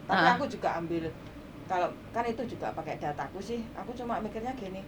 Tapi aku juga ambil, kalau kan itu juga pakai dataku sih. Aku cuma mikirnya gini,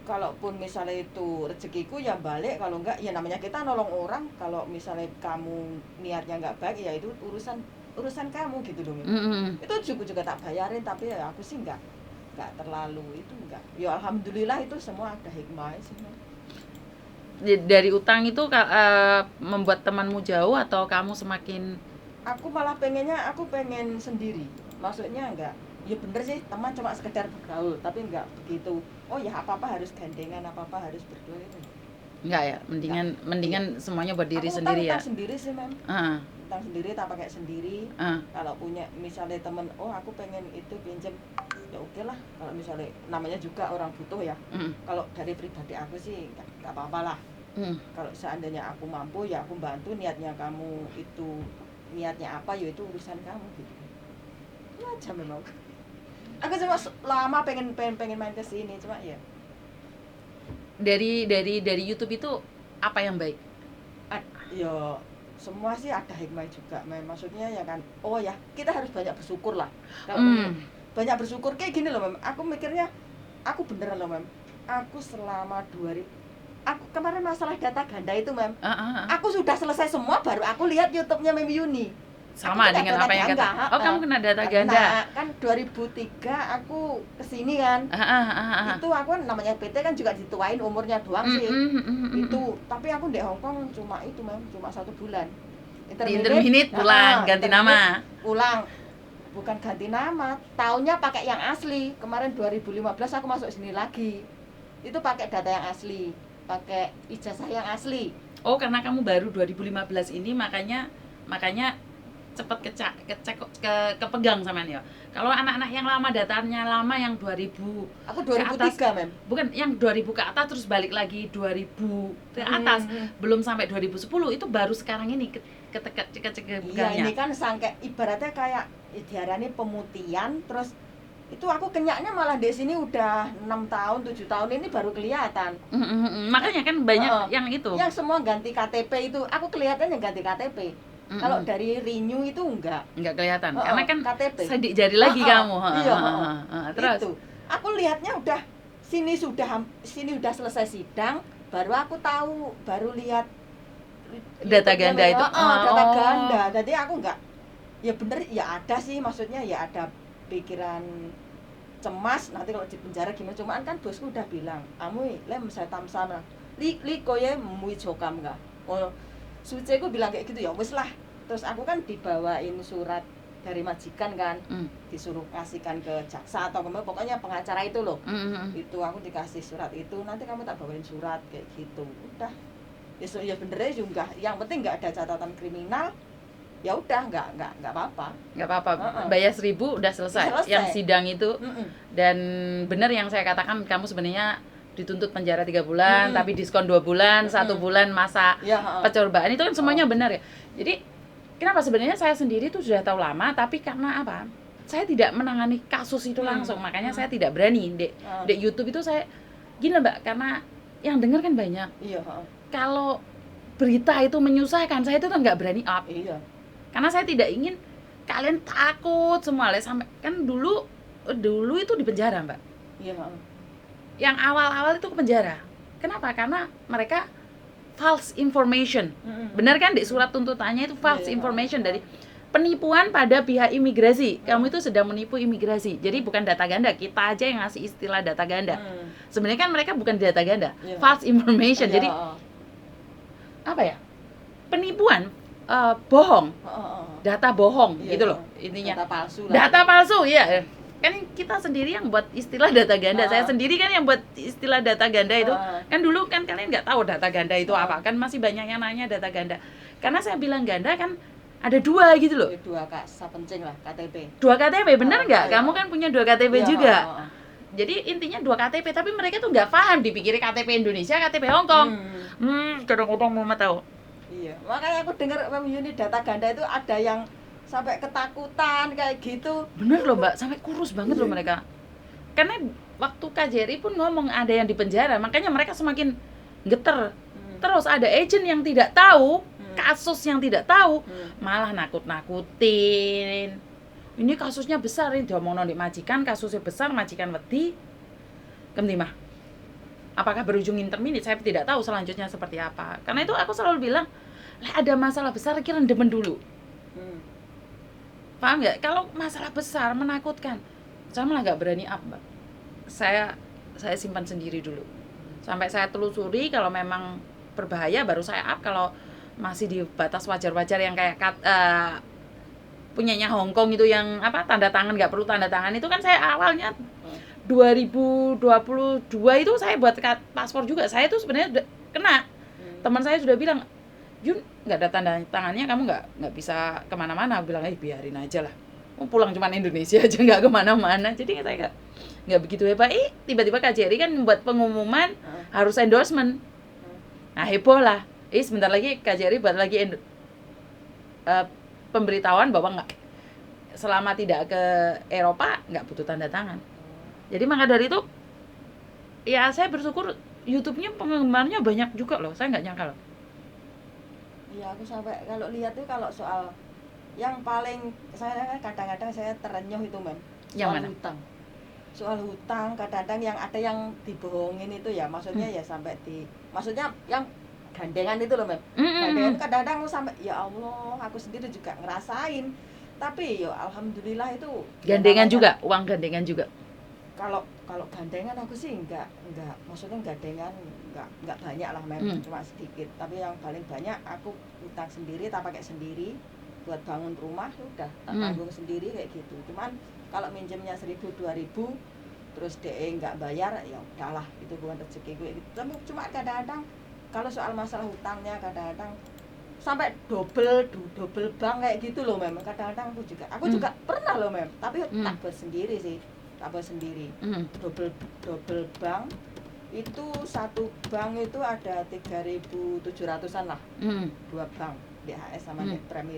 kalaupun misalnya itu rezekiku ya balik, kalau enggak ya namanya kita nolong orang. Kalau misalnya kamu niatnya enggak baik ya itu urusan kamu gitu loh. Itu juga tak bayarin, tapi ya aku sih enggak terlalu itu enggak. Ya alhamdulillah itu semua ada hikmahnya sih. Dari utang itu membuat temanmu jauh atau kamu semakin? Aku malah aku pengen sendiri. Maksudnya enggak, ya bener sih teman cuma sekedar bergaul, tapi enggak begitu. Oh ya apa-apa harus gandengan, apa-apa harus berdua itu. Enggak ya, mendingan semuanya buat diri sendiri ya. Aku sendiri sih, Mem. Utang sendiri, tak pakai sendiri. Kalau punya misalnya temen, oh aku pengen itu pinjem, ya oke lah. Kalau misalnya namanya juga orang butuh ya. Kalau dari pribadi aku sih enggak apa-apa lah. Kalau seandainya aku mampu ya aku bantu. Niatnya kamu itu niatnya apa ya itu urusan kamu gitu. Itu aja memang. Aku cuma lama pengen main ke sini, cuma ya. Dari YouTube itu apa yang baik? Ya semua sih ada hikmah juga, maksudnya ya kan. Oh ya, kita harus banyak bersyukur lah. Kalau banyak bersyukur kayak gini loh, Mem. Aku mikirnya aku beneran loh, Mem. Aku selama 2000 aku kemarin masalah data ganda itu, Mem. Aku sudah selesai semua baru aku lihat YouTube-nya Mem Yuni. Sama dengan apa yang kata. Oh, kamu kena data ganda. Kan 2003 aku kesini kan. Itu aku kan namanya PT kan juga dituain umurnya doang sih. Itu, tapi aku di Hongkong cuma itu, Mem, cuma 1 bulan. Interminate pulang, ganti nama. Pulang. Bukan ganti nama, tahunnya pakai yang asli. Kemarin 2015 aku masuk sini lagi. Itu pakai data yang asli, pakai ijazah yang asli. Oh, karena kamu baru 2015 ini makanya cepat kepegang sama ya. Kalau anak-anak yang lama datanya lama yang 2000 aku 2003 Mem. Bukan yang 2000 ke atas terus balik lagi 2000 ke atas, belum sampai 2010 itu baru sekarang ini Iya, ini kan sangke ibaratnya kayak diarani pemutihan, terus itu aku kenyaknya malah di sini udah 6 tahun 7 tahun ini baru kelihatan. Makanya kan banyak yang itu. Yang semua ganti KTP itu, aku kelihatannya ganti KTP. Kalau dari renew itu enggak kelihatan. Karena kan KTP. Sidik jari lagi kamu. Iya. Terus itu. Aku lihatnya udah sini sudah selesai sidang, baru aku tahu, baru lihat data ganda itu. Data ganda. Jadi aku enggak, ya bener ya ada sih, maksudnya ya ada pikiran cemas nanti kalau di penjara gimana. Cuman kan bosku udah bilang, "Amu lem saya tamsana. Li koye mui jokam enggak?" Oh, suceku bilang kayak gitu ya wis lah. Terus aku kan dibawain surat dari majikan kan, disuruh kasihkan ke jaksa atau kemana, pokoknya pengacara itu loh. Itu aku dikasih surat itu, nanti kamu tak bawain surat kayak gitu. Udah. Ya benernya juga, yang penting nggak ada catatan kriminal. Ya udah nggak apa-apa. Nggak apa-apa. Bayar 1.000 udah selesai. Yang sidang itu. Dan benar yang saya katakan, kamu sebenarnya dituntut penjara 3 bulan, tapi diskon 2 bulan, 1 bulan masa percobaan, itu kan semuanya benar ya. Jadi kenapa sebenarnya saya sendiri tuh sudah tahu lama, tapi karena apa? Saya tidak menangani kasus itu langsung, makanya saya tidak berani. Di YouTube itu saya gini Mbak, karena yang dengar kan banyak. Kalau berita itu menyusahkan, saya itu kan nggak berani up. Karena saya tidak ingin kalian takut semua, sampai kan dulu itu di penjara Mbak. Yang awal-awal itu ke penjara. Kenapa? Karena mereka false information. Benar kan di surat tuntutannya itu false information dari penipuan pada pihak imigrasi. Kamu itu sedang menipu imigrasi. Jadi bukan data ganda, kita aja yang ngasih istilah data ganda. Sebenarnya kan mereka bukan data ganda, false information. Jadi apa ya? Penipuan, bohong. Data bohong gitu loh intinya. Data palsu ya. Kan kita sendiri yang buat istilah data ganda. Saya sendiri kan yang buat istilah data ganda itu. Kan dulu kan kalian nggak tahu data ganda itu apa. Kan masih banyak yang nanya data ganda. Karena saya bilang ganda kan ada 2 gitu loh. 2 Kak, penting lah KTP. 2 KTP, benar nggak? Kamu kan punya 2 KTP juga. Jadi intinya 2 KTP, tapi mereka tuh nggak paham, dipikir KTP Indonesia, KTP Hongkong. Kadang-kadang mau tahu. Iya, makanya aku dengar Mem Yuni data ganda itu ada yang sampai ketakutan kayak gitu. Bener loh Mbak, sampai kurus banget loh mereka. Karena waktu KJRI pun ngomong ada yang di penjara, makanya mereka semakin geter. Terus ada agent yang tidak tahu, kasus yang tidak tahu, malah nakut-nakutin. ini kasusnya besar, ini diomongno ndek majikan, kasusnya besar, majikan wedi. Kemudian mah, apakah berujung interminate? Saya tidak tahu selanjutnya seperti apa. Karena itu aku selalu bilang, ada masalah besar kira rendemen dulu. Paham nggak? Kalau masalah besar menakutkan, saya malah nggak berani up, Mbak. Saya simpan sendiri dulu. Sampai saya telusuri, kalau memang berbahaya baru saya up. Kalau masih di batas wajar-wajar yang kayak punyanya Hong Kong itu yang apa, tanda tangan, nggak perlu tanda tangan, itu kan saya awalnya 2022 itu saya buat paspor juga. Saya tuh sebenarnya udah kena. Teman saya sudah bilang, Yun, nggak ada tanda tangannya, kamu nggak bisa kemana-mana. Aku bilang, biarin aja lah, mau pulang cuma Indonesia aja, nggak kemana-mana. Jadi saya nggak begitu hebat. Tiba-tiba KJRI kan membuat pengumuman harus endorsement. Nah, heboh lah. Sebentar lagi KJRI buat lagi pemberitahuan bahwa nggak, selama tidak ke Eropa nggak butuh tanda tangan. Jadi maka dari itu ya saya bersyukur YouTube-nya penggemarnya banyak juga loh. Saya nggak nyangka loh. Iya, aku sampai kalau lihat tuh, kalau soal yang paling saya kadang-kadang saya terenyuh itu, Mem. Yang mana? Hutang. Soal hutang, kadang-kadang yang ada yang dibohongin itu ya, maksudnya ya sampai maksudnya yang gandengan itu loh, Mem. Gandengan kadang-kadang sampai ya Allah, aku sendiri juga ngerasain. Tapi ya alhamdulillah itu gandengan juga, uang gandengan juga. Kalau gandengan aku sih enggak, maksudnya gandengan enggak banyak lah, Mem. Cuma sedikit. Tapi yang paling banyak aku hutang sendiri, tak pakai sendiri buat bangun rumah, sudah tak tanggung sendiri kayak gitu. Cuman kalau minjemnya 1.000 2.000 terus DE enggak bayar, ya udahlah, itu bukan rezeki gue gitu. Cuma kadang-kadang kalau soal masalah hutangnya kadang-kadang sampai double bank kayak gitu loh, Mem. Kadang-kadang aku juga pernah loh, Mem. Tapi tak buat sendiri sih. Double bank itu, satu bank itu ada 3.700-an lah. Dua bank, DHS sama Prem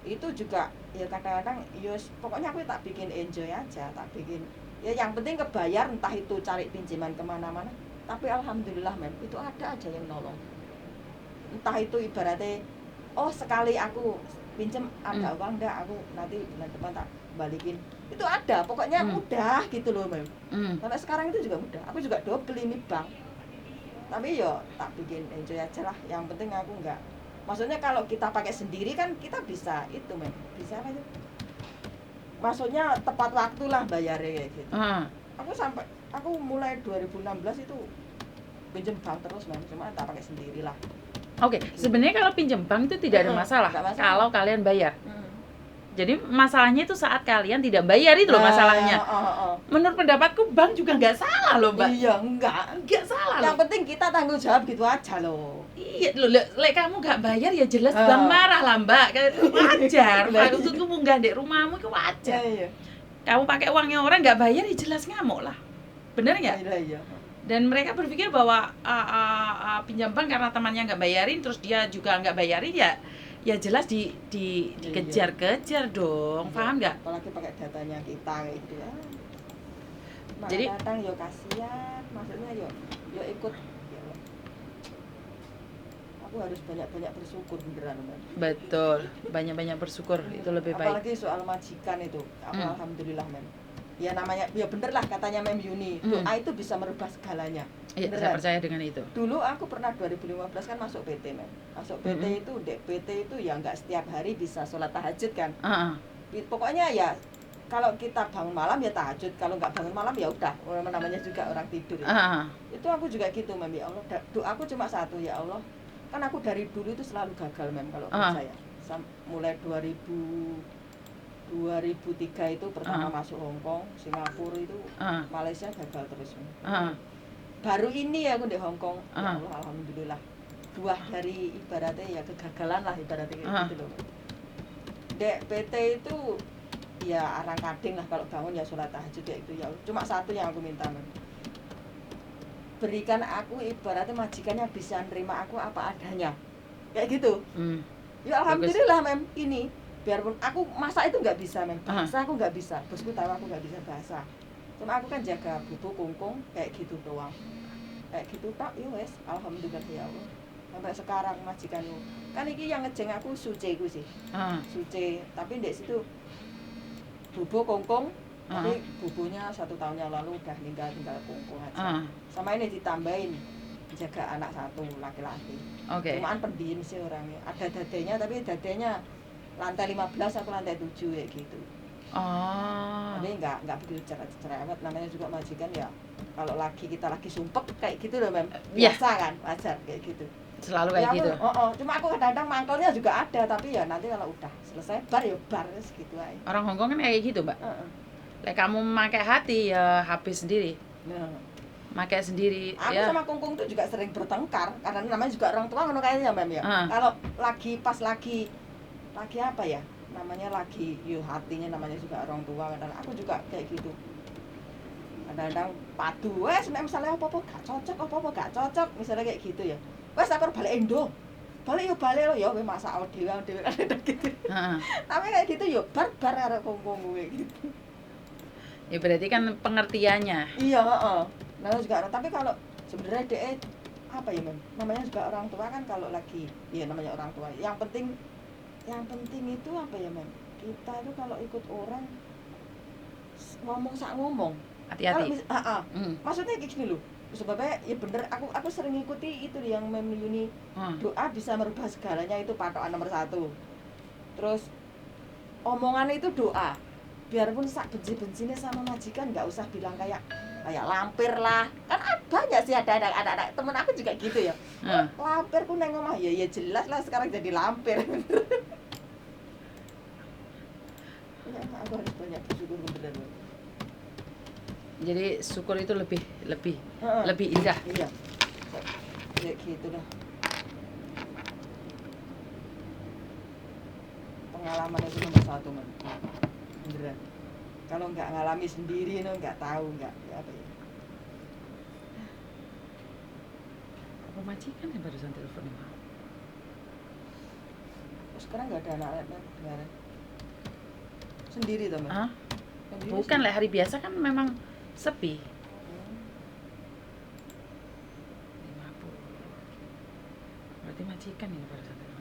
itu juga ya kadang-kadang ya pokoknya aku tak bikin enjoy aja, tak bikin ya yang penting kebayar, entah itu cari pinjaman kemana-mana. Tapi alhamdulillah, Mem, itu ada aja yang nolong. Entah itu ibaratnya sekali aku pinjem ada uang enggak, aku nanti bulan depan tak balikin. Itu ada, pokoknya mudah gitu loh, Mem. Sampai sekarang itu juga mudah. Aku juga double ini bank. Tapi yo tak bikin enjoy aja lah. Yang penting aku enggak. Maksudnya kalau kita pakai sendiri kan kita bisa itu, Mem. Bisa apa itu? Maksudnya tepat waktu lah bayarnya kayak gitu. Aku mulai 2016 itu pinjem bank terus, Mem. Cuma tak pakai sendiri lah. Oke, sebenarnya kalau pinjem bank itu tidak ada masalah. Kalau kalian bayar. Jadi masalahnya itu saat kalian tidak bayar itu loh masalahnya. Menurut pendapatku bank juga nggak salah loh, Mbak. Iya, nggak salah. Yang penting kita tanggung jawab gitu aja loh. Iya loh, kamu nggak bayar ya jelas bank marah lah, Mbak. Wajar. Maksudku munggah di rumahmu itu wajar. Kamu pakai uangnya orang nggak bayar ya jelas ngamuk lah. Bener nggak? Iya. Dan mereka berpikir bahwa pinjam bank karena temannya nggak bayarin, terus dia juga nggak bayarin, ya jelas dikejar-kejar dong, paham nggak? Apalagi pakai datanya kita kayak gitu ya. Jadi kadang yo kasihan, maksudnya yo ikut. Ya. Aku harus banyak-banyak bersyukur beneran, Mbak. Betul, banyak-banyak bersyukur itu lebih baik. Apalagi soal majikan itu, alhamdulillah, Mem. Ya namanya, ya bener lah katanya Mem Yuni, doa itu bisa merubah segalanya. Iya, saya percaya dengan itu. Dulu aku pernah 2015 kan masuk PT, Mem. Masuk PT itu, PT itu ya nggak setiap hari bisa sholat tahajud kan. Pokoknya ya kalau kita bangun malam ya tahajud, kalau nggak bangun malam ya udah, namanya juga orang tidur. Itu aku juga gitu, Mem. Ya Allah, doaku cuma satu, ya Allah. Kan aku dari dulu itu selalu gagal, Mem, kalau percaya. Mulai 2003 itu pertama masuk Hong Kong, Singapura itu, Malaysia gagal terus. Baru ini aku di Hong Kong, ya Allah, alhamdulillah. Buah dari ibaratnya ya kegagalan lah ibaratnya gitu loh. Dek PT itu ya arang kading lah, kalau bangun ya sholat tahajud ya itu ya. Cuma satu yang aku minta, Mem. Berikan aku ibaratnya majikannya bisa nerima aku apa adanya. Kayak gitu. Ya alhamdulillah, Mem, ini biarpun aku masak itu nggak bisa, Mem. Bahasa aku nggak bisa, bosku tahu aku nggak bisa bahasa. Cuma aku kan jaga bubuk kungkung kayak gitu doang. Kayak gitu tak, ya wes, alhamdulillah ya Allah. Sampai sekarang majikanku. Kan iki yang ngejeng aku Suce ku sih. Suce, tapi ndek situ bubu kongkong, tapi bubunya 1 tahun yang lalu udah tinggal kongkong aja. Sama ini ditambahin jaga anak 1 laki-laki. Cuman pendiam sih orangnya. Ada dadenya tapi dadenya lantai 15 atau lantai 7 ya gitu. Tapi nggak begitu cerewet, namanya juga majikan ya. Kalau kita lagi sumpek kayak gitu loh, Mem. Biasa kan, wajar kayak gitu. Selalu kayak gitu. Cuma aku kadang-kadang mangkelnya juga ada, tapi ya nanti kalau udah selesai bar ya bar gitu aja. Orang Hongkong kan kayak gitu, Mbak. Lek kamu memakai hati ya habis sendiri. Pakai sendiri. Aku sama kungkung tuh juga sering bertengkar karena namanya juga orang tua ngono kayaknya, Mem ya. Kalau lagi apa ya? Namanya lagi hatinya namanya juga orang tua kan. Aku juga kayak gitu. Kadang-kadang padu, misalnya apa-apa gak cocok, misalnya kayak gitu ya. Wes aku balik endo. Balik lo ya kowe masak dhewe kadang gitu. Tapi kayak gitu yo bar karo kungkung kowe gitu. Ya berarti kan pengertiannya. Iya, Nah juga tapi kalau sebenarnya DE apa ya, Mem? Namanya juga orang tua kan kalau lagi ya namanya orang tua. Yang penting itu apa ya, Mem? Kita itu kalau ikut orang ngomong. Hati-hati. Maksudnya kayak gini loh. Sebabnya ya bener aku sering ngikuti itu yang Mem Yuni. Doa bisa merubah segalanya itu patokan nomor 1. Terus omongan itu doa. Biarpun sak benci-bencinya sama majikan nggak usah bilang kayak lampir lah. Kan banyak sih ada anak-anak temen aku juga gitu ya. Lampir ku neng omah ya jelas lah sekarang jadi lampir. Ya, aku harus banyak bersyukur bener. Jadi syukur itu lebih indah. Iya. Ya gitu lah. Pengalaman itu nomor 1, Man. Beneran. Kalau nggak ngalami sendiri nggak tahu nggak apa ya. Apa majikan yang barusan telepon ya? Sekarang nggak ada anak lain kemarin. Sendiri teman. Bukan lah, hari biasa kan memang sepi. 50. Berarti majikan ini barusan telepon.